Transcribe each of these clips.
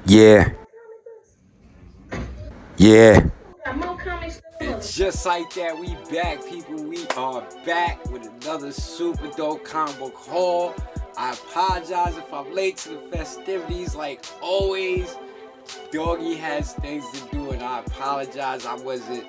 Yeah. Yeah. Just like that, we back, people. We are back with another super dope comic book haul. I apologize if I'm late to the festivities, like always. Doggy has things to do, and I apologize. I wasn't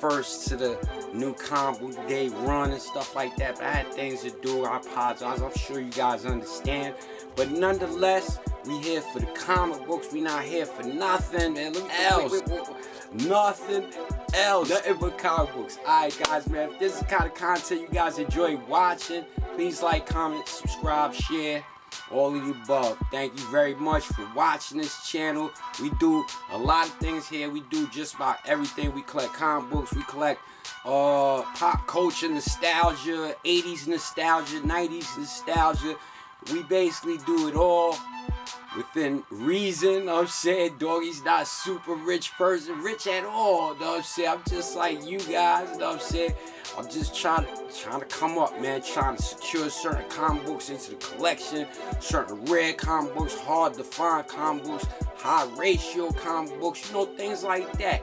first to the new comic book day run and stuff like that, but I had things to do. I apologize. I'm sure you guys understand, but nonetheless, we here for the comic books. We not here for nothing, man. Nothing else. Nothing but comic books. Alright, guys, man. If this is the kind of content you guys enjoy watching, please like, comment, subscribe, share, all of the above. Thank you very much for watching this channel. We do a lot of things here. We do just about everything. We collect comic books. We collect pop culture nostalgia, 80s nostalgia, 90s nostalgia. We basically do it all within reason. I'm saying Doggy's not a super rich person, rich at all. I'm saying I'm just like you guys. I'm saying I'm just trying to come up, man. Trying to secure certain comic books into the collection, certain rare comic books, hard to find comic books, high ratio comic books, you know, things like that,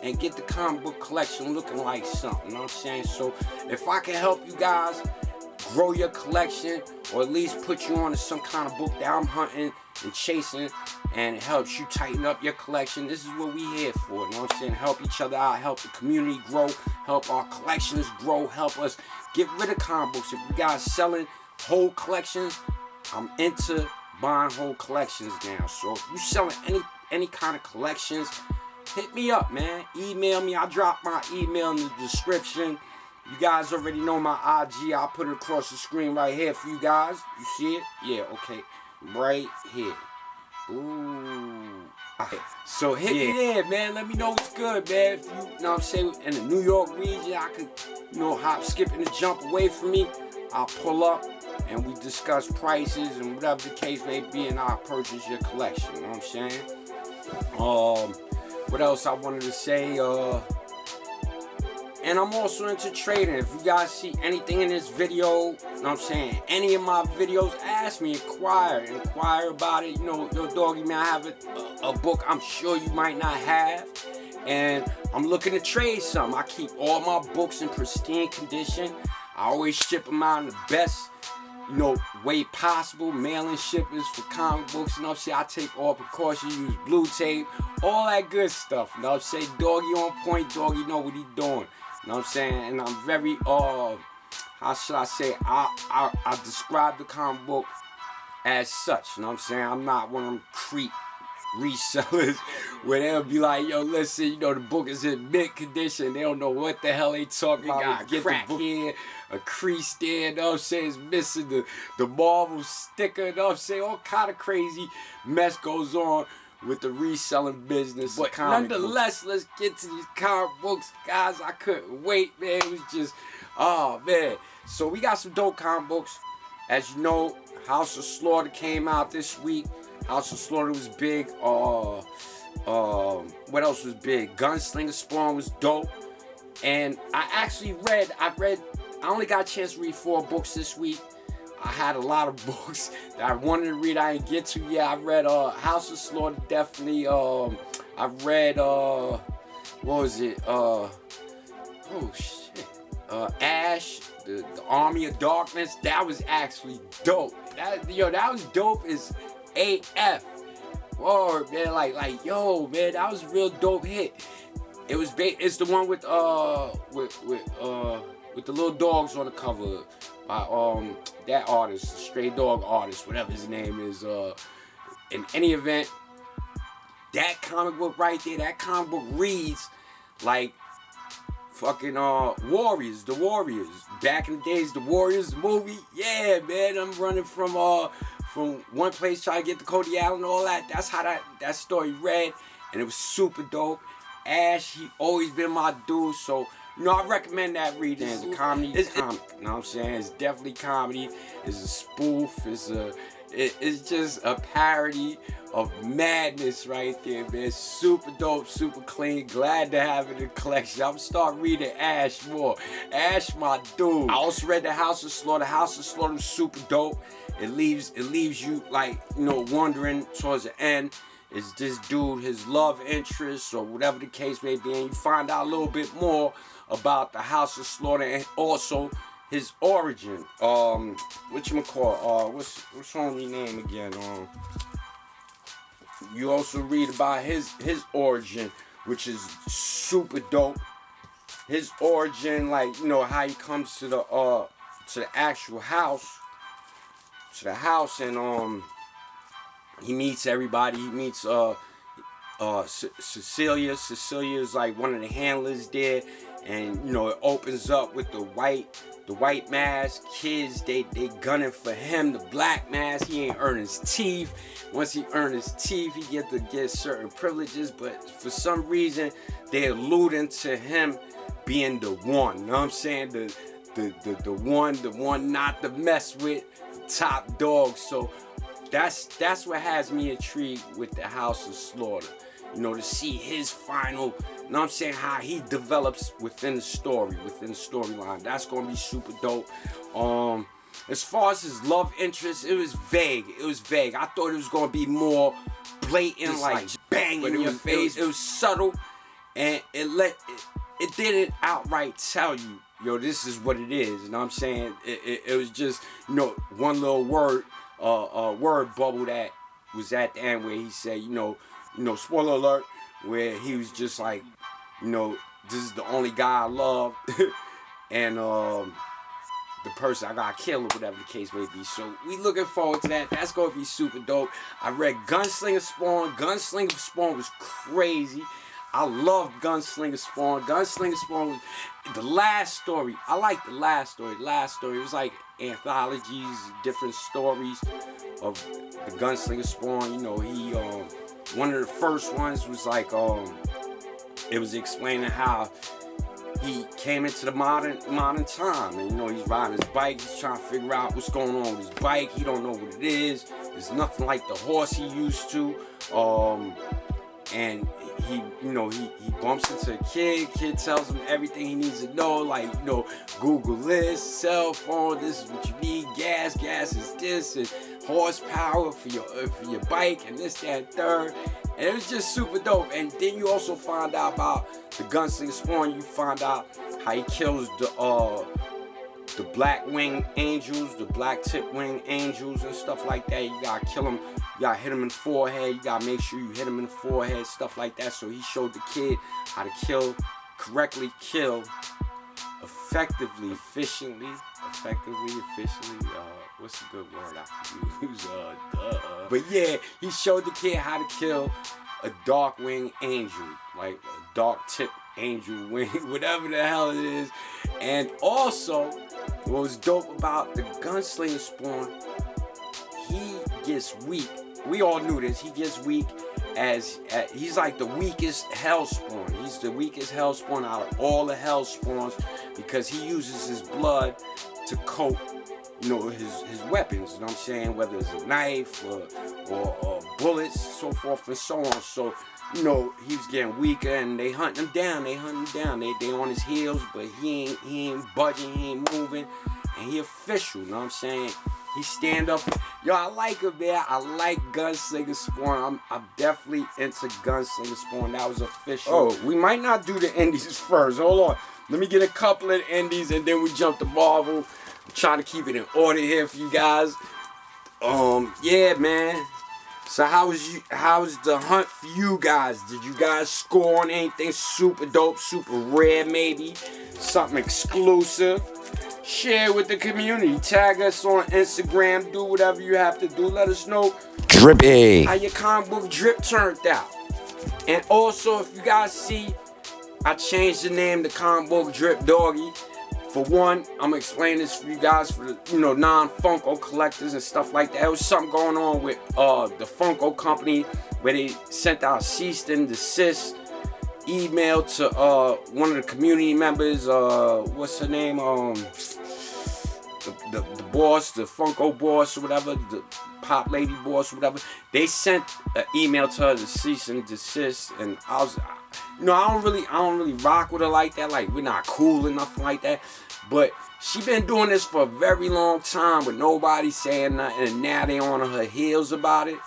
and get the comic book collection looking like something. You know what I'm saying? So if I can help you guys grow your collection, or at least put you on to some kind of book that I'm hunting and chasing, and it helps you tighten up your collection, this is what we here for. You know what I'm saying? Help each other out, help the community grow, help our collections grow, help us get rid of comic books. If you guys selling whole collections, I'm into buying whole collections now. So if you selling any kind of collections, hit me up, man. Email me. I'll drop my email in the description. You guys already know my IG. I'll put it across the screen right here for you guys. You see it? Yeah, okay. Right here. Ooh. So hit me there, man. Let me know what's good, man. If you know what I'm saying, in the New York region, I could, you know, hop, skip, and jump away from me. I'll pull up and we discuss prices and whatever the case may be, and I'll purchase your collection. You know what I'm saying? What else I wanted to say? And I'm also into trading. If you guys see anything in this video, you know what I'm saying, any of my videos, ask me, inquire about it. You know, yo, Doggy, man, I have a book I'm sure you might not have, and I'm looking to trade some. I keep all my books in pristine condition. I always ship them out in the best, you know, way possible. Mailing shippers for comic books, you know what I'm saying? I take all precautions, use blue tape, all that good stuff. You know what I'm saying? Doggy on point, Doggy know what he doing. You know what I'm saying? And I'm very, how should I say, I describe the comic book as such. You know what I'm saying? I'm not one of them creep resellers where they'll be like, yo, listen, you know, the book is in mint condition. They don't know what the hell they talking about. Get the book here, a crease there, you know what I'm saying? It's missing the Marvel sticker, you know what I'm saying? All kind of crazy mess goes on with the reselling business. But nonetheless, let's get to these comic books, guys. I couldn't wait, man. It was just, oh, man. So we got some dope comic books. As you know, House of Slaughter came out this week. House of Slaughter was big. What else was big? Gunslinger Spawn was dope. And I only got a chance to read 4 books this week. I had a lot of books that I wanted to read. I didn't get to yet. I read House of Slaughter, definitely. I read what was it? Oh shit. Ash, the Army of Darkness. That was actually dope. That was dope as AF. Whoa, man, like yo, man, that was a real dope hit. It was it's the one with the little dogs on the cover by that artist, Stray Dog artist, whatever his name is. In any event, that comic book right there, that comic book reads like fucking Warriors, the Warriors. Back in the days, the Warriors movie, yeah, man, I'm running from one place trying to get to Cody Allen and all that. That's how that story read, and it was super dope. Ash, he always been my dude, so you know, I recommend that reading. It's a comedy. It's comic. You know what I'm saying? It's definitely comedy. It's a spoof. It's just a parody of madness right there, man. Super dope, super clean. Glad to have it in the collection. I'm starting reading Ash more. Ash, my dude. I also read The House of Slaughter. House of Slaughter was super dope. It leaves you like, you know, wondering towards the end. Is this dude his love interest or whatever the case may be? And you find out a little bit more about the House of Slaughter and also his origin. Whatchamacallit? What's homie name again? You also read about his origin, which is super dope. His origin, like, you know, how he comes to the actual house, and he meets everybody. He meets Cecilia. Cecilia is like one of the handlers there, and you know, it opens up with the white mask kids. They gunning for him. The black mask, he ain't earned his teeth. Once he earned his teeth, he get to get certain privileges, but for some reason they're alluding to him being the one. You know what I'm saying? The one not to mess with, top dog. So that's what has me intrigued with the House of Slaughter. You know, to see his final, you know what I'm saying, how he develops within the storyline. That's gonna be super dope. As far as his love interest, it was vague. I thought it was gonna be more blatant, like bang in your face. It was subtle, and it didn't outright tell you, yo, this is what it is. You know what I'm saying? It was just, you know, one little word bubble that was at the end where he said, you know, spoiler alert, where he was just like, you know, this is the only guy I love, and the person I gotta kill or whatever the case may be. So we looking forward to that. That's gonna be super dope. I read Gunslinger Spawn. Gunslinger Spawn was crazy. I love Gunslinger Spawn. Gunslinger Spawn was the last story. I like the last story. The last story, it was like anthologies, different stories of the Gunslinger Spawn. You know, he one of the first ones was like it was explaining how he came into the modern time, and you know, he's riding his bike. He's trying to figure out what's going on with his bike. He don't know what it is. It's nothing like the horse he used to. And he bumps into a kid. Kid tells him everything he needs to know, like, you know, Google this, cell phone, this is what you need, gas is this, and horsepower for your bike, and this, that, and third. And it was just super dope. And then you also find out about the Gunslinger Spawn. You find out how he kills the black wing angels, the black tip wing angels and stuff like that. You gotta kill him. You gotta hit him in the forehead. You gotta make sure you hit him in the forehead, stuff like that. So he showed the kid how to correctly kill, effectively, efficiently. What's a good word I can use? But yeah, he showed the kid how to kill a dark wing angel, like a dark tip angel wing, whatever the hell it is. And also, what was dope about the Gunslinger Spawn, he gets weak. We all knew this. He gets weak as he's like the weakest hell spawn. He's the weakest hell spawn out of all the hell spawns because he uses his blood to coat, you know, his weapons. You know what I'm saying? Whether it's a knife or bullets, so forth and so on. So, you know, he was getting weaker, and they hunt him down. They on his heels, but he ain't budging. He ain't moving, and he official. You know what I'm saying? He stand up. Yo, I like him, man. I like Gunslinger Spawn. I'm definitely into Gunslinger Spawn. That was official. Oh, we might not do the indies first. Hold on. Let me get a couple of indies, and then we jump to Marvel. I'm trying to keep it in order here for you guys. Yeah, man. So how was the hunt for you guys? Did you guys score on anything super dope, super rare maybe? Something exclusive? Share with the community. Tag us on Instagram. Do whatever you have to do. Let us know Drippy. how your comic book drip turned out. And also, if you guys see, I changed the name to Comic Book Drip Doggy. For one, I'm gonna explain this for you guys, for the, you know, non-Funko collectors and stuff like that. There was something going on with the Funko company where they sent out cease and desist email to one of the community members. What's her name? The boss, the Funko boss or whatever, the Pop Lady boss or whatever, they sent an email to her to cease and desist, and I was, you know, I don't really rock with her like that. Like, we're not cool or nothing like that. But she been doing this for a very long time with nobody saying nothing, and now they on her heels about it.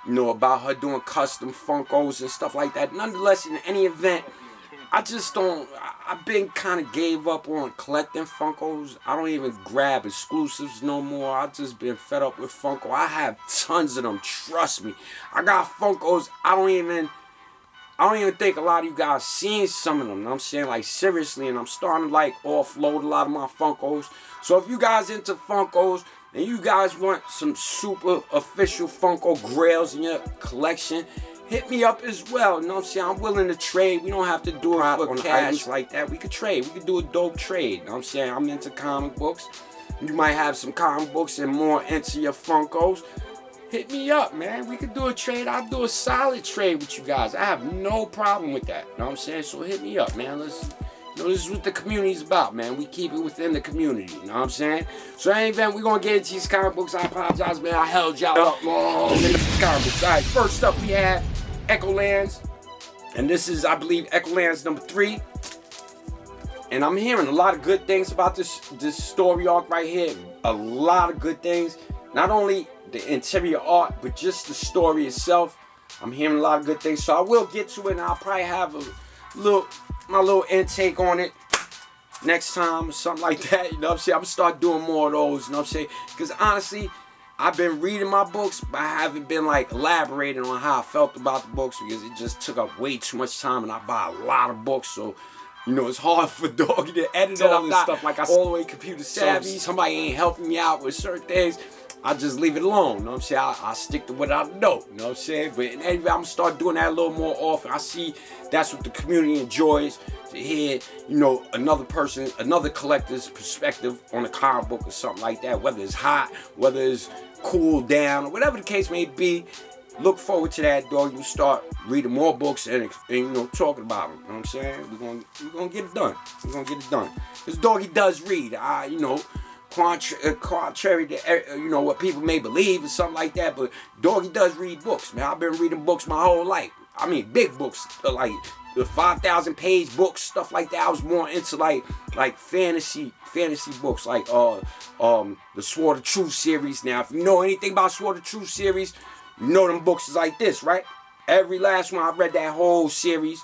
You know, about her doing custom Funkos and stuff like that. Nonetheless, in any event, I just don't, I've been kind of gave up on collecting Funkos. I don't even grab exclusives no more. I just been fed up with Funko. I have tons of them, trust me. I got Funkos, I don't even think a lot of you guys seen some of them, you know what I'm saying? Like, seriously, and I'm starting to, like, offload a lot of my Funkos. So if you guys into Funkos, and you guys want some super official Funko grails in your collection, hit me up as well, you know what I'm saying? I'm willing to trade. We don't have to do it for cash like that. We could trade. We could do a dope trade, you know what I'm saying? I'm into comic books. You might have some comic books and more into your Funkos. Hit me up, man. We could do a trade. I'll do a solid trade with you guys. I have no problem with that, you know what I'm saying? So hit me up, man. Let's, you know, this is what the community's about, man. We keep it within the community, you know what I'm saying? So in any event, we're going to get into these comic books. I apologize, man. I held y'all up long in these comic books. All right, first up we have Echolands. And this is, I believe, Echolands number 3. And I'm hearing a lot of good things about this story arc right here. A lot of good things. Not only the interior art, but just the story itself. I'm hearing a lot of good things. So I will get to it, and I'll probably have my little intake on it next time or something like that. You know what I'm saying? I'm gonna start doing more of those, you know what I'm saying? Because honestly, I've been reading my books, but I haven't been like elaborating on how I felt about the books, because it just took up way too much time, and I buy a lot of books, so you know it's hard for Doggy to edit all this stuff. Like, I all the way computer savvy. Somebody ain't helping me out with certain things. I just leave it alone, you know what I'm saying? I stick to what I know, you know what I'm saying? But anyway, I'm gonna start doing that a little more often. I see that's what the community enjoys, to hear, you know, another collector's perspective on a comic book or something like that, whether it's hot, whether it's cooled down, or whatever the case may be. Look forward to that, dog. You start reading more books and you know, talking about them, you know what I'm saying? We're gonna get it done. We're gonna get it done. Because Doggy does read, you know, contrary to you know what people may believe or something like that, but Doggy does read books, man. I've been reading books my whole life. I mean, big books, like the 5,000 page books, stuff like that. I was more into like fantasy books, like the Sword of Truth series. Now, if you know anything about Sword of Truth series, you know them books is like this, right? Every last one, I read that whole series.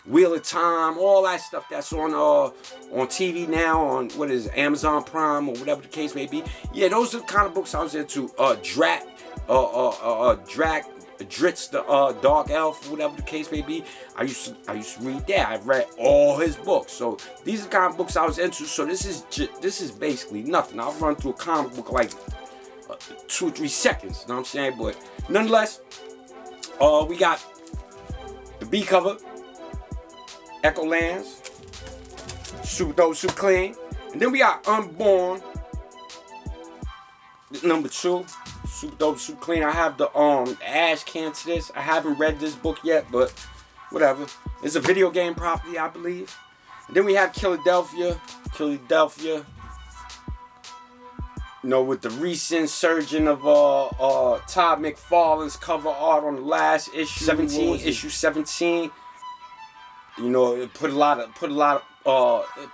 Wheel of Time, all that stuff that's on TV now, on what is it, Amazon Prime or whatever the case may be. Yeah, those are the kind of books I was into. Dritz, the Dark Elf, whatever the case may be. I used to read that. I read all his books. So these are the kind of books I was into. So this is basically nothing. I'll run through a comic book like 2 or 3 seconds. You know what I'm saying? But nonetheless, we got the B cover. Echolands, super dope, super clean. And then we got Unborn, number 2, super dope, super clean. I have the ash can to this. I haven't read this book yet, but whatever. It's a video game property, I believe. And then we have Philadelphia. You know, with the recent surging of Todd McFarlane's cover art on the last issue, issue 17. You know, it put a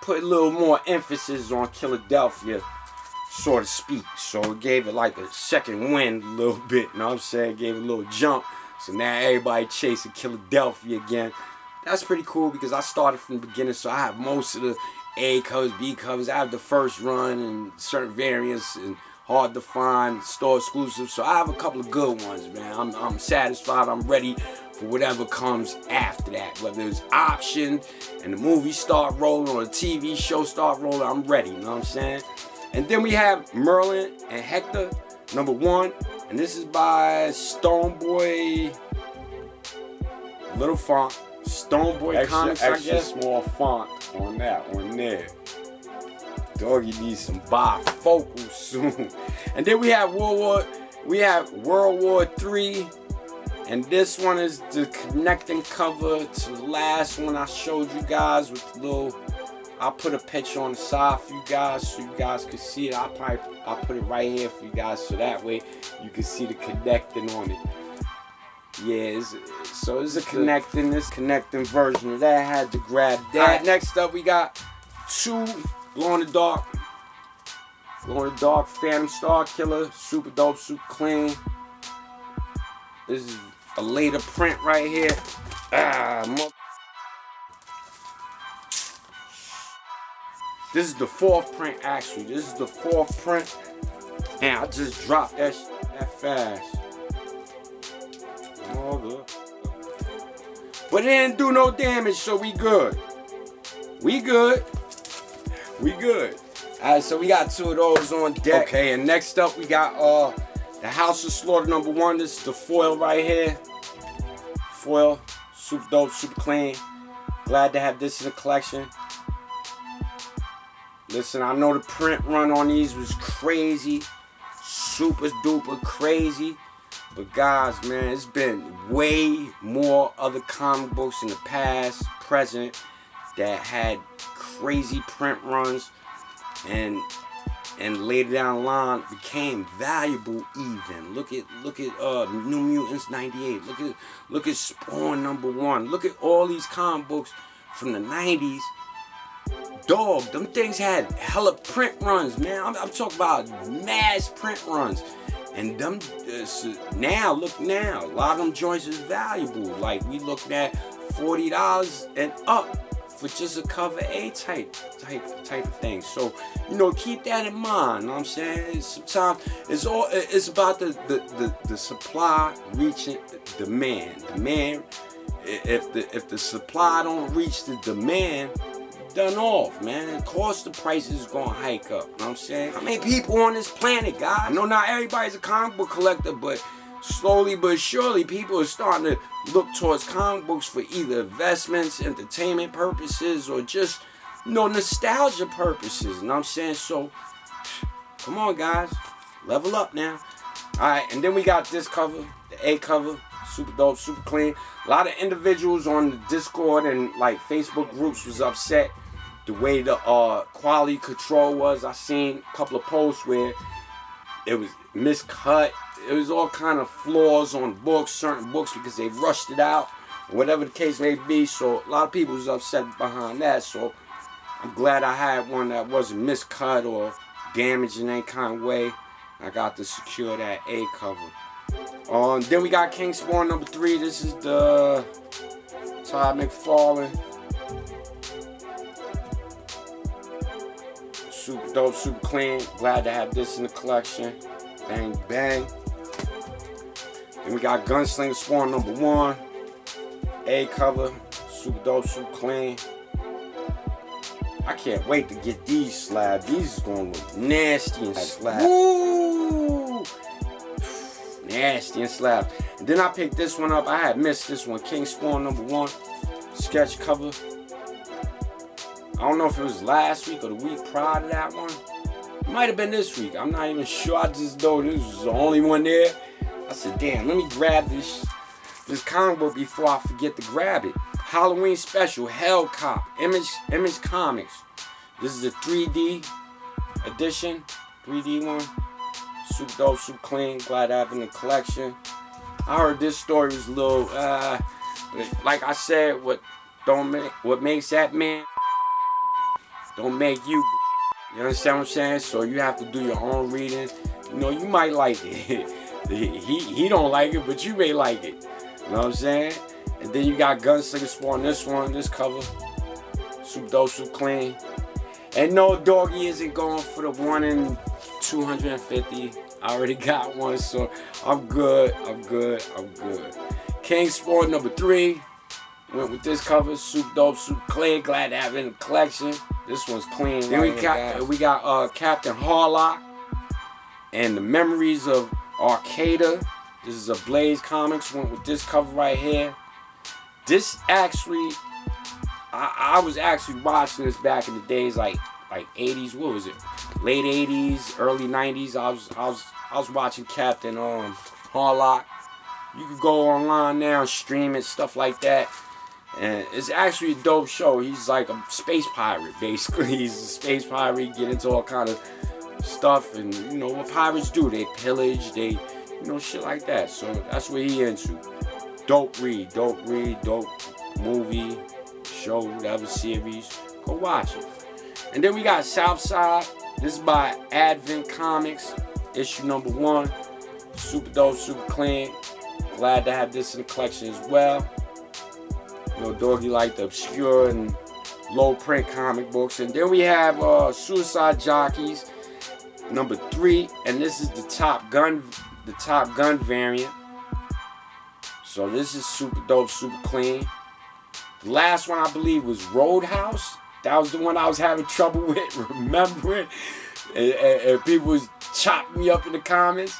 little more emphasis on Philadelphia, so to speak. So it gave it like a second wind a little bit, you know what I'm saying? Gave it a little jump. So now everybody chasing Philadelphia again. That's pretty cool, because I started from the beginning, so I have most of the A covers, B covers. I have the first run and certain variants and hard to find store exclusives. So I have a couple of good ones, man. I'm satisfied. I'm ready for whatever comes after that, whether it's optioned and the movie start rolling or the TV show start rolling. I'm ready, you know what I'm saying? And then we have Merlin and Hector, number 1, and this is by Stoneboy, little font, Stoneboy Comics, I guess. Extra small font on that one there. Doggy needs some bifocals soon. And then we have World War III. And this one is the connecting cover to the last one I showed you guys with the little I'll put a picture on the side for you guys so you guys can see it. I'll put it right here for you guys so that way you can see the connecting on it. Yeah, so it's a connecting version of that. I had to grab that. All right, next up we got two glow-in-the-dark Phantom Star Killer, super dope, super clean. This is a later print right here. This is the fourth print actually. This is the fourth print, and I just dropped that fast. Oh, good. But it didn't do no damage, so we good. We good. Alright, so we got two of those on deck. Okay, and next up we got the House of Slaughter #1. This is the foil right here. Foil, super dope, super clean. Glad to have this in the collection. Listen, I know the print run on these was crazy. Super duper crazy. But guys, man, it's been way more other comic books in the past, present, that had crazy print runs and later down the line became valuable even. Look at New Mutants 98. Look at Spawn #1. Look at all these comic books from the 90s. Dog, them things had hella print runs, man. I'm talking about mass print runs. And them now, look now, a lot of them joints is valuable. Like we looking at $40 and up for just a cover A type of thing. So, you know, keep that in mind. You know what I'm saying? Sometimes it's about the supply reaching demand. Demand, if the supply don't reach the demand, done off, man. Of course the price is gonna hike up. You know what I'm saying? How many people on this planet, guys? I know not everybody's a comic book collector, but slowly but surely people are starting to look towards comic books for either investments, entertainment purposes, or just, you know, nostalgia purposes. You know what I'm saying? So come on, guys, level up now. Alright, and then we got this cover, the A cover. Super dope, super clean. A lot of individuals on the Discord and like Facebook groups was upset the way the quality control was. I seen a couple of posts where it was miscut. It was all kind of flaws on books, certain books, because they rushed it out, whatever the case may be. So a lot of people was upset behind that. So I'm glad I had one that wasn't miscut or damaged in any kind of way. I got to secure that A cover. Then we got King Spawn #3. This is the Todd McFarlane. Super dope, super clean. Glad to have this in the collection. Bang, bang. Then we got Gunslinger Spawn #1. A cover. Super dope, super clean. I can't wait to get these slabs. These is going to look nasty and slab. Woo! Nasty and slab. And then I picked this one up. I had missed this one. King Spawn #1. Sketch cover. I don't know if it was last week or the week prior to that one. It might have been this week. I'm not even sure. I just know this was the only one there. I said, damn, let me grab this comic book before I forget to grab it. Halloween special, Hell Cop, Image Comics. This is a 3D edition, 3D one. Super dope, super clean. Glad to have it in the collection. I heard this story was a little, like I said, what makes that man don't make you. You understand what I'm saying? So you have to do your own reading. You know, you might like it. he don't like it, but you may like it. You know what I'm saying? And then you got Gunslinger Spawn, this cover. Super dope, super clean. And no, doggy isn't going for the 1 in 250. I already got one, so I'm good. King Spawn #3. Went with this cover. Super dope, super clean. Glad to have it in the collection. This one's clean. Then we got Captain Harlock and the Memories of Arcata. This is a Blaze Comics. Went with this cover right here. This actually, I was actually watching this back in the days, like 80s. What was it? Late 80s, early 90s. I was watching Captain Harlock. You could go online now and stream it, stuff like that. And it's actually a dope show. He's like a space pirate, basically. He's a space pirate, get into all kind of stuff, and you know what pirates do. They pillage, they, you know, shit like that. So that's what he into. Dope read, dope movie, show, whatever series. Go watch it. And then we got Southside. This is by Advent Comics, issue number 1. Super dope, super clean. Glad to have this in the collection as well. You know, doggy like the obscure and low print comic books. And then we have Suicide Jockeys number 3, and this is the Top Gun variant. So this is super dope, super clean. The last one I believe was Roadhouse. That was the one I was having trouble with remembering, and people was chopping me up in the comments.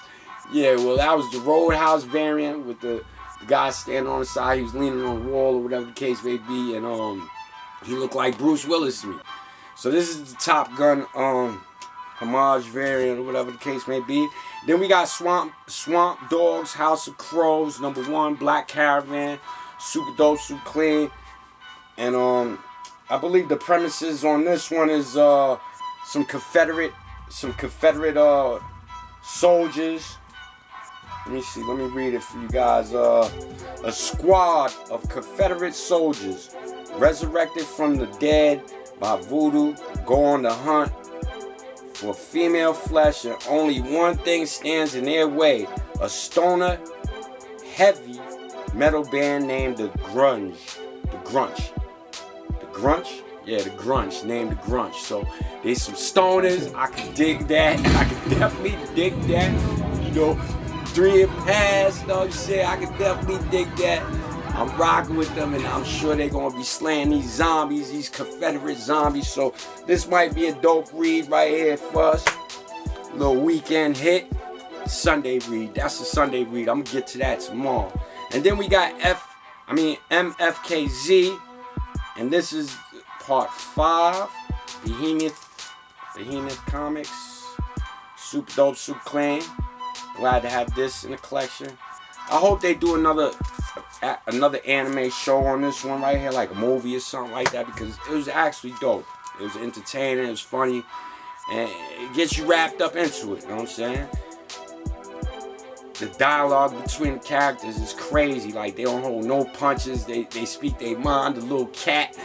Yeah, well, that was the Roadhouse variant with the guy standing on the side. He was leaning on the wall or whatever the case may be, and he looked like Bruce Willis to me. So this is the Top Gun homage variant or whatever the case may be. Then we got Swamp Dogs, House of Crows, number 1, Black Caravan, super dope, super clean. And I believe the premises on this one is some Confederate soldiers. Let me see, let me read it for you guys. A squad of Confederate soldiers resurrected from the dead by voodoo go on the hunt for female flesh, and only one thing stands in their way: a stoner heavy metal band named the Grunge. Yeah, the Grunge, named the Grunge. So there's some stoners. I can dig that. I can definitely dig that. You know, 3 and pass, you know what I'm saying? I can definitely dig that. I'm rocking with them, and I'm sure they're gonna be slaying these zombies, these Confederate zombies. So this might be a dope read right here for us. Little weekend hit, Sunday read. That's a Sunday read. I'm gonna get to that tomorrow. And then we got MFKZ, and this is part 5. Behemoth Comics. Super dope, super clean. Glad to have this in the collection. I hope they do another anime show on this one right here, like a movie or something like that, because it was actually dope. It was entertaining, it was funny, and it gets you wrapped up into it, you know what I'm saying? The dialogue between the characters is crazy. Like, they don't hold no punches. They speak their mind. The little cat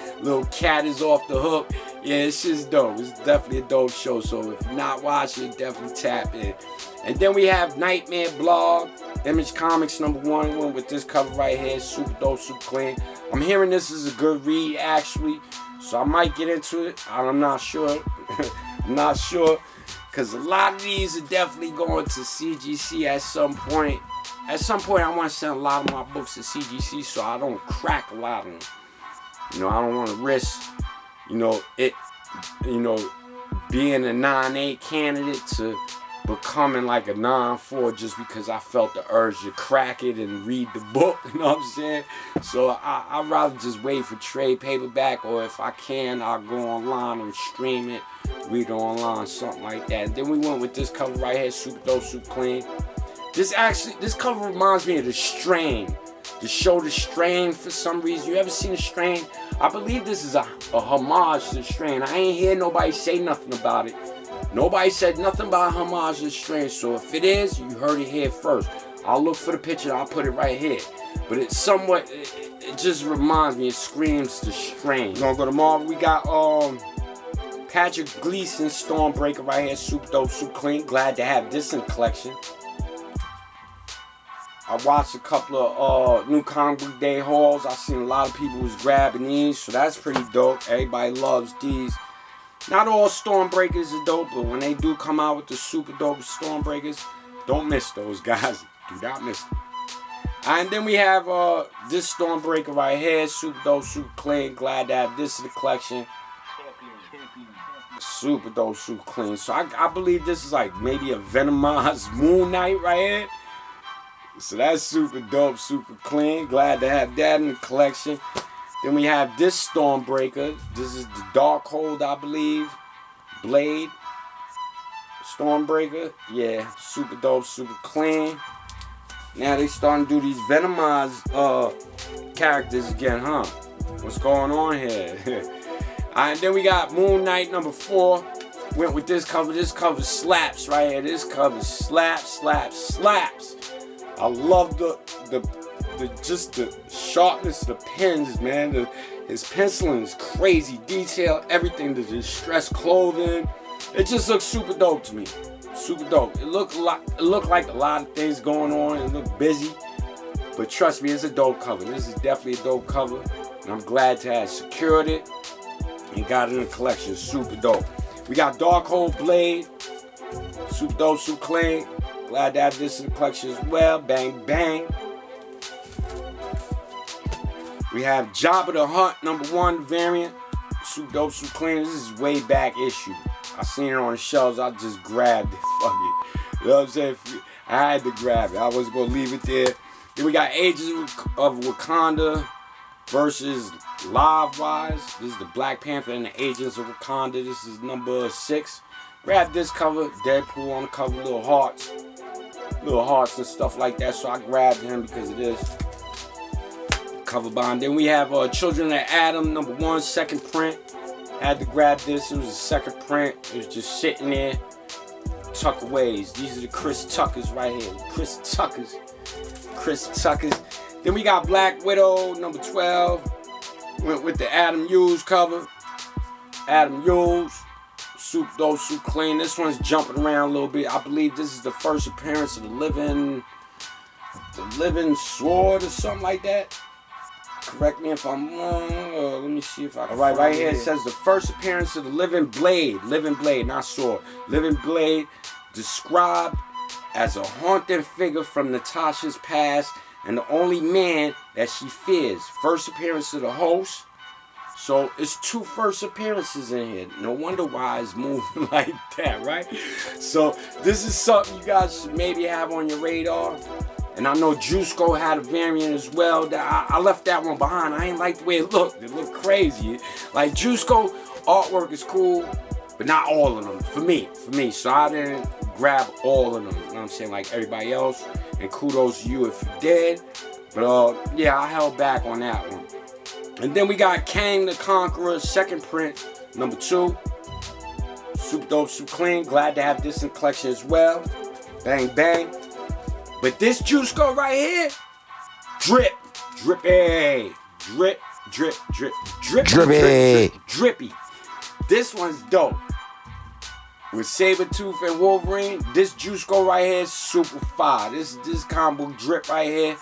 is off the hook. Yeah, it's just dope. It's definitely a dope show. So if you're not watching it, definitely tap in. And then we have Nightmare Blog, Image Comics number 1 with this cover right here. Super dope, super clean. I'm hearing this is a good read actually, so I might get into it. I'm not sure. I'm not sure. Because a lot of these are definitely going to CGC at some point. At some point, I want to send a lot of my books to CGC so I don't crack a lot of them. You know, I don't want to risk, being a 9-8 candidate to becoming like a 9-4 just because I felt the urge to crack it and read the book, you know what I'm saying? So I'd rather just wait for trade paperback, or if I can, I'll go online and stream it, read it online, something like that. And then we went with this cover right here, super dope, super clean. This cover reminds me of The Strain. The show The Strain, for some reason. You ever seen The Strain? I believe this is a homage to The Strain. I ain't hear nobody say nothing about it. Nobody said nothing about homage to The Strain. So if it is, you heard it here first. I'll look for the picture and I'll put it right here. But it's somewhat, it just reminds me, it screams The Strain. We're gonna go to Marvel. We got Patrick Gleason, Stormbreaker right here. Super dope, super clean. Glad to have this in the collection. I watched a couple of new comic book day hauls. I seen a lot of people was grabbing these, so that's pretty dope. Everybody loves these. Not all Stormbreakers are dope, but when they do come out with the super dope Stormbreakers, don't miss those guys. Do not miss them. And then we have this Stormbreaker right here. Super dope, super clean. Glad to have this in the collection. Super dope, super clean. So I believe this is like maybe a Venomized Moon Knight right here. So that's super dope, super clean. Glad to have that in the collection. Then we have this Stormbreaker. This is the Darkhold, I believe. Blade. Stormbreaker. Yeah, super dope, super clean. Now they starting to do these Venomized characters again, huh? What's going on here? Alright, then we got Moon Knight number 4. Went with this cover. This cover slaps right here. This cover slaps. I love the just the sharpness of the pens, man. His penciling is crazy detail. Everything, the distressed clothing. It just looks super dope to me. Super dope. It looked like a lot of things going on. It looked busy. But trust me, it's a dope cover. This is definitely a dope cover. And I'm glad to have secured it and got it in the collection. Super dope. We got Darkhold Blade. Super dope, super clean. Glad to have this in the collection as well. Bang, bang. We have Jabba the Hutt number 1 variant. Super dope, super clean. This is way back issue. I seen it on the shelves. I just grabbed it. Fuck it. You know what I'm saying? I had to grab it. I wasn't going to leave it there. Then we got Agents of Wakanda versus Live-Wise. This is the Black Panther and the Agents of Wakanda. This is number 6. Grabbed this cover. Deadpool on the cover. Little hearts and stuff like that. So I grabbed him because of this cover bond. Then we have Children of Adam number 1, 2nd print. Had to grab this. It was a 2nd print. It was just sitting there. Tuckaways. These are the Chris Tuckers right here. Chris Tuckers. Then we got Black Widow number 12. Went with the Adam Hughes cover. Adam Hughes. Super dope, super clean. This one's jumping around a little bit. I believe this is the first appearance of the living sword or something like that. Correct me if I'm wrong. Let me see if I can. Alright, right here it says the first appearance of the living blade, not sword. Living blade, described as a haunting figure from Natasha's past and the only man that she fears. First appearance of the host. So it's 2 first appearances in here. No wonder why it's moving like that, right? So this is something you guys should maybe have on your radar. And I know Jusko had a variant as well. That I left that one behind. I ain't like the way it looked. It looked crazy. Like Jusko artwork is cool, but not all of them. For me. So I didn't grab all of them. You know what I'm saying? Like everybody else. And kudos to you if you did. But yeah, I held back on that one. And then we got Kang the Conqueror, 2nd print, number 2. Super dope, super clean. Glad to have this in the collection as well. Bang, bang. But this Jusko right here, drippy. This one's dope. With Sabretooth and Wolverine, this Jusko right here is super fire. This comic book drip right here.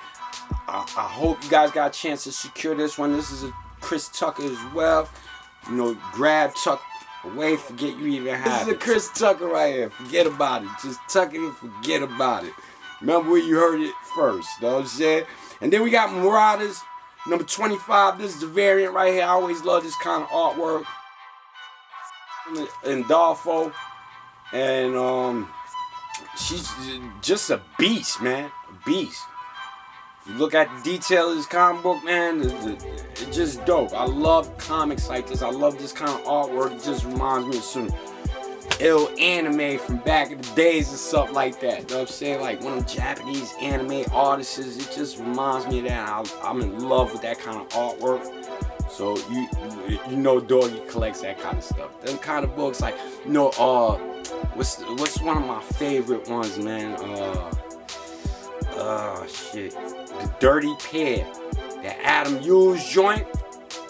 I hope you guys got a chance to secure this one. This is a Chris Tucker as well. You know, grab, tuck away, forget you even have it. This is a Chris Tucker right here. Forget about it. Just tuck it and forget about it. Remember where you heard it first. You know what I'm saying? And then we got Marauders, number 25. This is the variant right here. I always love this kind of artwork. And Darfo. And she's just a beast, man. A beast. If you look at the detail of this comic book, man, it's just dope. I love comics like this. I love this kind of artwork. It just reminds me of some ill anime from back in the days or something like that. You know what I'm saying? Like one of them Japanese anime artists. It just reminds me of that. I'm in love with that kind of artwork. So you know Doggy collects that kind of stuff. Them kind of books, like, you know, what's one of my favorite ones, man? Shit. The Dirty Pair. The Adam Hughes joint.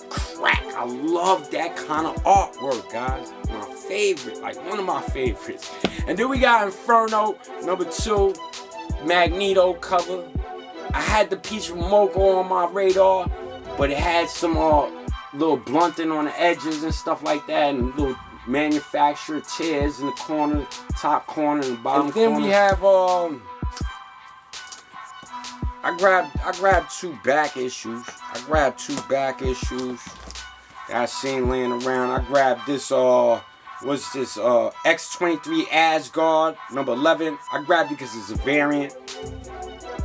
Crack. I love that kind of artwork, guys. My favorite. Like one of my favorites. And then we got Inferno, number 2. Magneto cover. I had the Peach Momoko on my radar, but it had some little blunting on the edges and stuff like that, and little manufactured tears in the corner, top corner and bottom corner. And then we have I grabbed 2 back issues. That I seen laying around. I grabbed this what's this X-23 Asgard number 11. I grabbed it because it's a variant.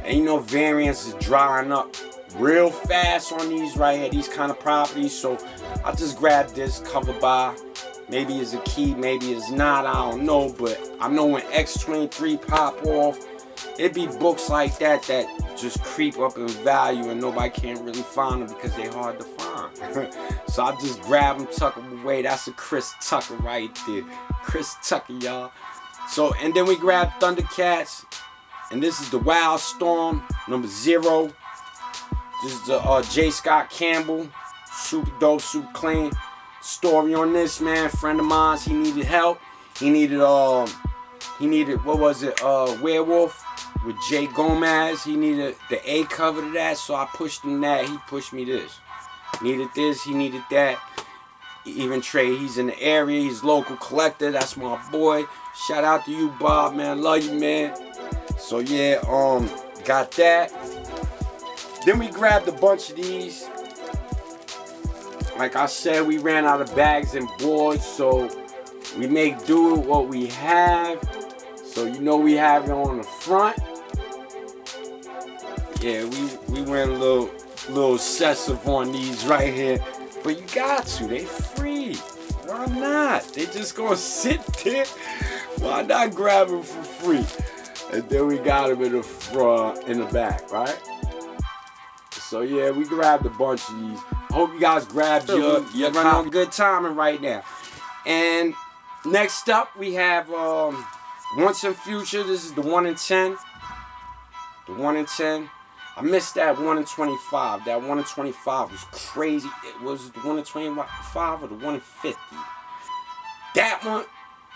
And you know variants is drying up real fast on these right here, these kind of properties. So I just grabbed this cover by. Maybe it's a key, maybe it's not, I don't know. But I know when X-23 pop off, it be books like that just creep up in value and nobody can't really find them because they're hard to find. So I just grab them, tuck them away. That's a Chris Tucker right there. Chris Tucker, y'all. So, and then we grab Thundercats. And this is the Wild Storm, number 0. This is the J. Scott Campbell. Super dope, super clean. Story on this, man. Friend of mine, he needed help. He needed, what was it? Werewolf with Jay Gomez. He needed the A cover to that, so I pushed him that. He pushed me this. Needed this, he needed that. Even Trey, he's in the area. He's local collector. That's my boy. Shout out to you, Bob, man. Love you, man. So yeah, got that. Then we grabbed a bunch of these. Like I said, we ran out of bags and boards, so we make do with what we have. So you know we have it on the front. Yeah, we went a little excessive on these right here. But you got to, they free. Why not? They just gonna sit there. Why not grab them for free? And then we got them in the front, in the back, right? So yeah, we grabbed a bunch of these. I hope you guys grabbed you're running on good timing right now. And next up we have Once in Future. This is the 1 in 10. The 1 in 10. I missed that 1 in 25. That 1 in 25 was crazy. It was the 1 in 25 or the 1 in 50. That one,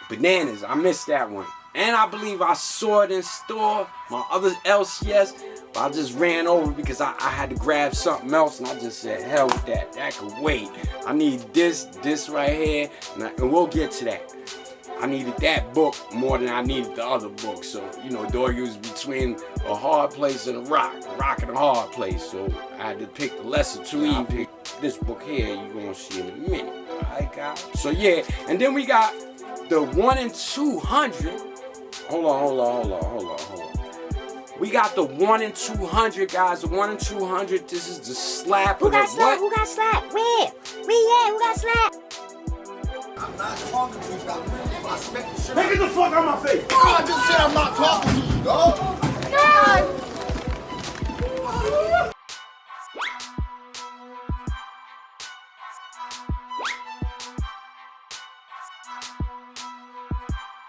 bananas. I missed that one. And I believe I saw it in store, my other LCS, but I just ran over because I had to grab something else, and I just said, hell with that. That could wait. I need this right here, and we'll get to that. I needed that book more than I needed the other book. So, you know, Dorgy was between a hard place and a rock and a hard place. So I had to pick the lesser two. I picked this book here, you're gonna see in a minute. Alright, guys? So yeah, and then we got the 1 in 200. Hold on. We got the 1 in 200, guys. The 1 in 200. This is the slap. Who got slapped? Who got slapped? Where? Yeah, who got slapped? I'm not talking to you. Stop bringing my spec shit. Get the fuck out of my face. Oh, I just said I'm not talking to you, dog. God.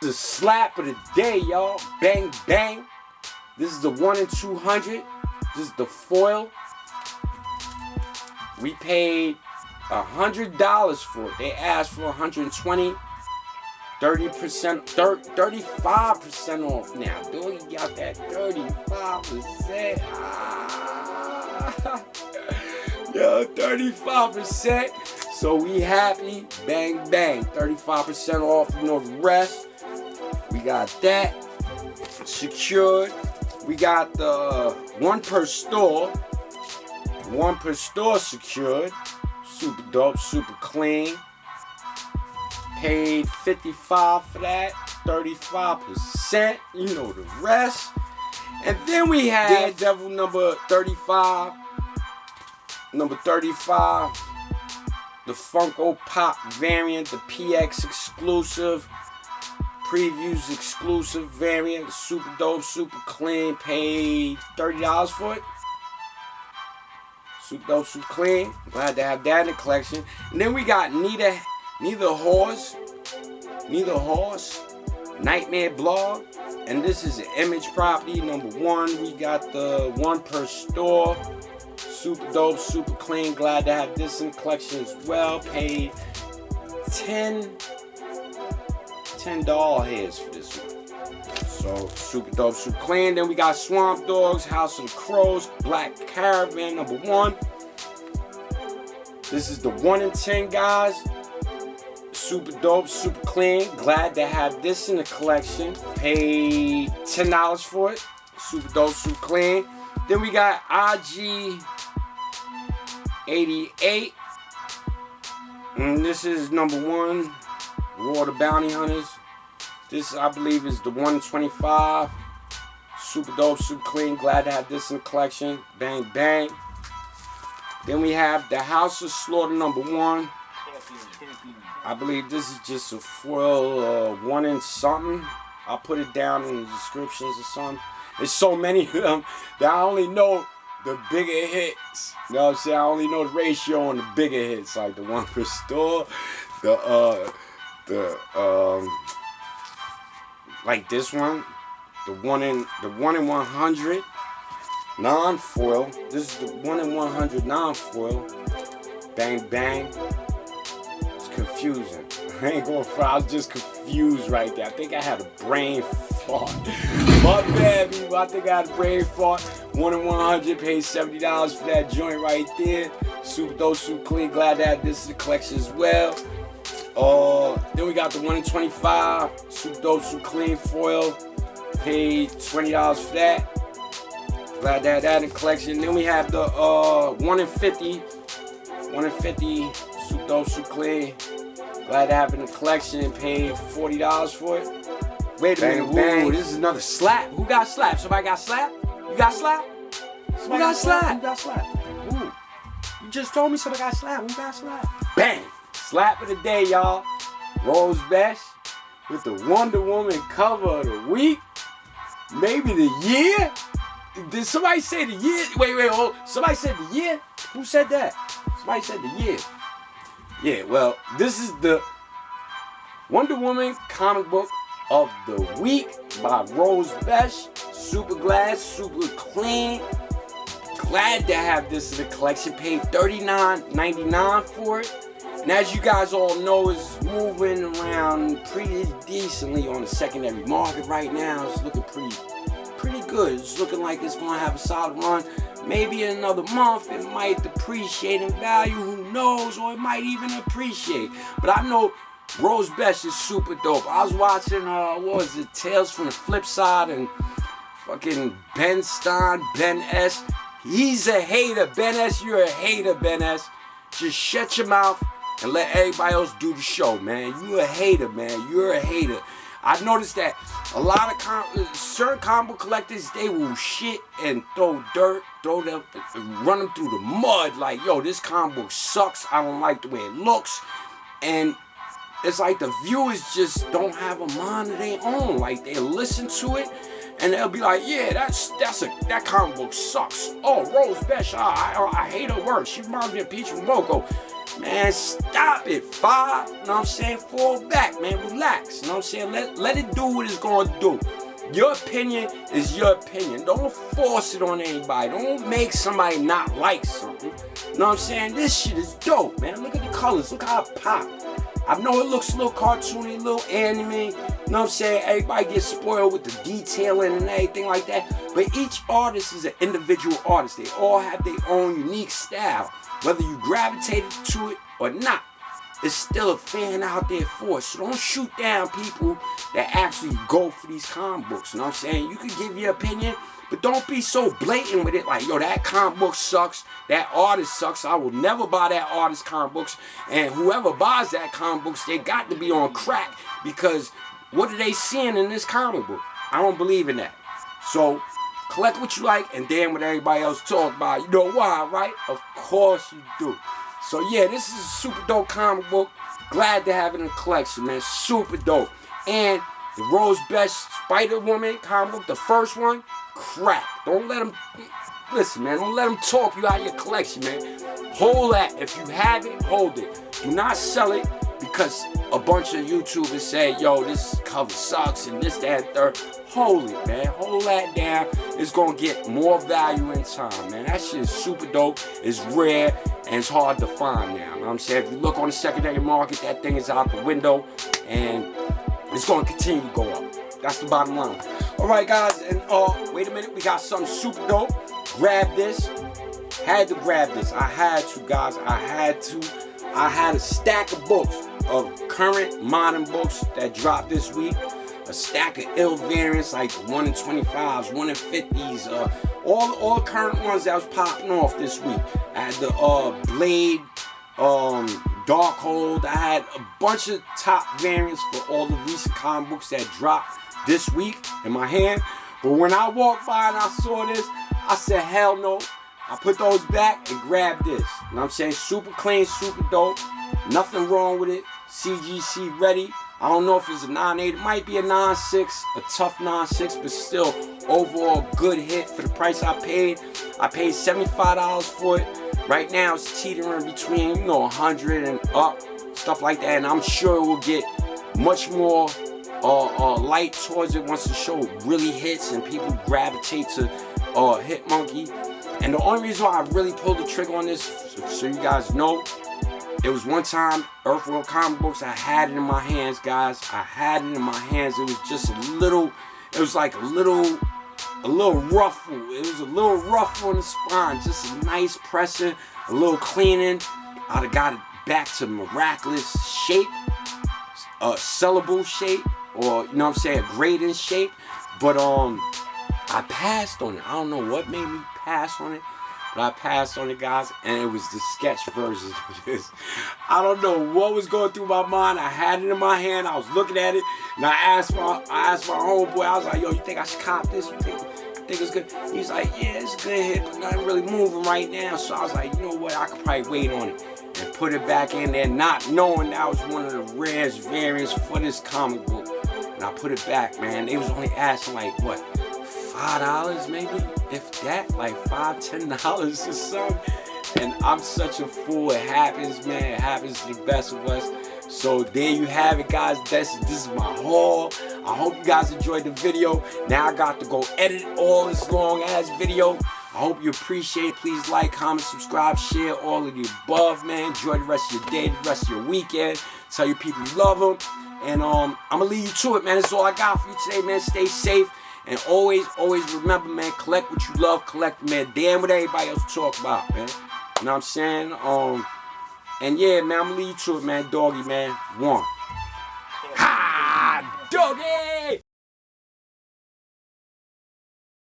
This is the slap of the day, y'all. Bang, bang. This is the 1 in 200. This is the foil. We paid $100 for it. They asked for $120. 30%, 35% off now. Dude, you got that 35%. Yo, 35%. So we happy. Bang, bang. 35% off, you know, the rest. We got that secured. We got the 1 per store. 1 per store secured. Super dope, super clean. Paid $55 for that. 35%. You know the rest. And then we had Daredevil number 35. Number 35. The Funko Pop variant. The PX exclusive. Previews exclusive variant. Super dope, super clean. Paid $30 for it. Super dope, super clean. Glad to have that in the collection. And then we got Neither Horse, Nightmare Blog. And this is an Image property, number 1. We got the 1 per store. Super dope, super clean. Glad to have this in the collection as well. Paid $10 heads for this one. So super dope, super clean. Then we got Swamp Dogs, House of the Crows, Black Caravan number 1. This is the 1 in 10, guys. Super dope, super clean. Glad to have this in the collection. Paid $10 for it. Super dope, super clean. Then we got IG88. And this is number 1, War of the Bounty Hunters. This, I believe, is the 125. Super dope, super clean. Glad to have this in the collection. Bang, bang. Then we have the House of Slaughter number 1. I believe this is just a foil 1 in something. I'll put it down in the descriptions or something. There's so many of them that I only know the bigger hits. You know what I'm saying? I only know the ratio on the bigger hits, like the one per store, like this one, the one in 100 non-foil. This is the 1 in 100 non-foil. Bang bang. It's confusing. I ain't going for. I was just confused right there. I think I had a brain fart. My bad, people. I think I had a brain fart. 1 in 100, paid $70 for that joint right there. Super dope, super clean. Glad to have this in the collection as well. Then we got the 1 in 25, super dope, super clean foil. Paid $20 for that. Glad to have that in the collection. Then we have the 1 in 50, super dope, super clean. Glad to have it in the collection. Paid $40 for it. Wait a minute, bang. This is another slap. Who got slapped? Somebody got slapped? You got slapped? Who got slapped? Who got slapped? Ooh. You just told me somebody got slapped. Who got slapped? Bang! Slap of the day, y'all. Rose Best with the Wonder Woman cover of the week. Maybe the year? Did somebody say the year? Wait, hold. Somebody said the year? Who said that? Somebody said the year. Yeah, well, this is the Wonder Woman comic book of the week by Rose Best. Super glad, super clean. Glad to have this in the collection. Paid $39.99 for it. And as you guys all know, it's moving around pretty decently on the secondary market right now. It's looking pretty good. It's looking like it's going to have a solid run. Maybe in another month it might depreciate in value. Who knows? Or it might even appreciate. But I know Rose Best is super dope. I was watching, what was it? Tales from the Flip Side and fucking Ben S. He's a hater. Ben S, you're a hater, Ben S. Just shut your mouth and let everybody else do the show, man. You're a hater, man. You're a hater. I've noticed that a lot of certain comic book collectors, they will shit and throw dirt, run them through the mud. Like, yo, this comic book sucks. I don't like the way it looks. And it's like the viewers just don't have a mind of their own. Like, they listen to it and they'll be like, yeah, that comic book sucks. Oh, Rose Best, I hate her work. She reminds me of Peach and Moco. Man, stop it, Five. You know what I'm saying? Fall back, man. Relax. You know what I'm saying? Let it do what it's going to do. Your opinion is your opinion. Don't force it on anybody. Don't make somebody not like something. You know what I'm saying? This shit is dope, man. Look at the colors. Look how it pop. I know it looks a little cartoony, a little anime. You know what I'm saying? Everybody gets spoiled with the detailing and everything like that. But each artist is an individual artist. They all have their own unique style. Whether you gravitated to it or not, it's still a fan out there for it. So don't shoot down people that actually go for these comic books. You know what I'm saying? You can give your opinion, but don't be so blatant with it. Like, yo, that comic book sucks. That artist sucks. I will never buy that artist comic books. And whoever buys that comic books, they got to be on crack. Because what are they seeing in this comic book? I don't believe in that. So collect what you like and damn what everybody else talk about. You know why, right? Of course you do. So yeah, this is a super dope comic book. Glad to have it in the collection, man. Super dope. And the Rose Best Spider-Woman comic book, the first one, crack. Don't let them, listen, man, don't let them talk you out of your collection, man. Hold that. If you have it, hold it. Do not sell it because a bunch of YouTubers say, yo, this cover sucks and this, that, and third. Hold it, man. Hold that down. It's going to get more value in time, man. That shit is super dope. It's rare and it's hard to find now. You know what I'm saying? If you look on the secondary market, that thing is out the window and it's going to continue to go up. That's the bottom line. All right, guys. And wait a minute. We got something super dope. Grab this. Had to grab this. I had to, guys. I had a stack of books, of current modern books that dropped this week. A stack of ill variants like 1 in 25s, 1 in 50s, all current ones that was popping off this week. I had the Blade, Darkhold. I had a bunch of top variants for all the recent comic books that dropped this week in my hand. But when I walked by and I saw this, I said, hell no. I put those back and grabbed this. You know what I'm saying? Super clean, super dope. Nothing wrong with it. CGC ready. I don't know if it's a 9.8. It might be a 9.6, a tough 9.6, but still overall good hit for the price I paid. I paid $75 for it. Right now it's teetering between, you know, 100 and up, stuff like that. And I'm sure it will get much more light towards it once the show really hits and people gravitate to Hitmonkey. And the only reason why I really pulled the trigger on this, so you guys know, it was one time, Earthworld comic books, I had it in my hands, guys. I had it in my hands. It was just a little, it was like a little ruffle. It was a little ruffle on the spine. Just a nice pressing, a little cleaning. I'd have got it back to miraculous shape, sellable shape, or, you know what I'm saying, grading shape. But I passed on it. I don't know what made me pass on it, but I passed on it, guys, and it was the sketch version of this. I don't know what was going through my mind. I had it in my hand. I was looking at it, and I asked my homeboy. I was like, "Yo, you think I should cop this? You think it's good?" He's like, "Yeah, it's a good hit, but nothing really moving right now." So I was like, "You know what? I could probably wait on it and put it back in there, not knowing that was one of the rarest variants for this comic book." And I put it back, man. They was only asking like what, $5 maybe, if that, like $5-10 or something. And I'm such a fool. It happens, man. It happens to the best of us. So there you have it, guys. This is my haul. I hope you guys enjoyed the video. Now I got to go edit all this long ass video. I hope you appreciate it. Please like, comment, subscribe, share, all of the above, man. Enjoy the rest of your day, the rest of your weekend. Tell your people you love them. And I'm gonna leave you to it, man. That's all I got for you today, man. Stay safe. And always remember, man, collect what you love, collect, man. Damn what everybody else talk about, man. You know what I'm saying? And yeah, man, I'm gonna leave you to it, man. Doggy, man. 1.